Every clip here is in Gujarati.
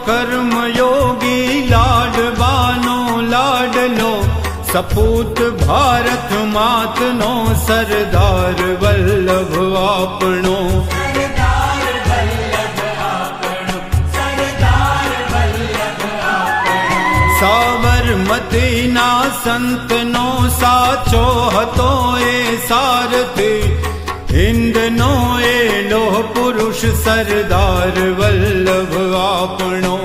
કર્મયોગી લાડવાનો લાડલો સપૂત ભારત માતનો સરદાર વલ્લભ આપણો સાબરમતીના સંતનો સાચો હતો એ સારથી હિંદનો એ લોહ પુરુષ સરદાર વલ્લભ આપણો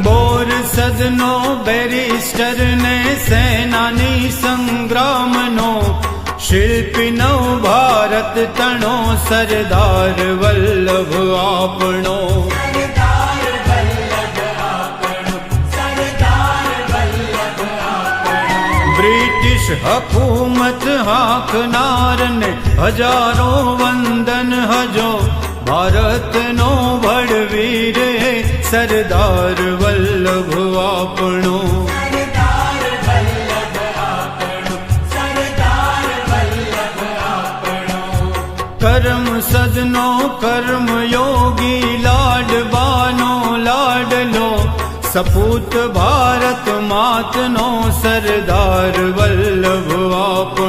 બોરસદનો બેરિસ્ટર ને સેનાની સંગ્રામનો શિલ્પી નવ ભારત તણો સરદાર વલ્લભ આપણો બ્રિટિશ હકૂમત હાંકનારને હજારો વંદન હજો ભારતનો વડવીર સરદાર વલ્લભ આપણો કર્મ સદનો કર્મયોગી લાડવાનો લાડલો સપૂત ભારત માતનો સરદાર વલ્લભ આપણો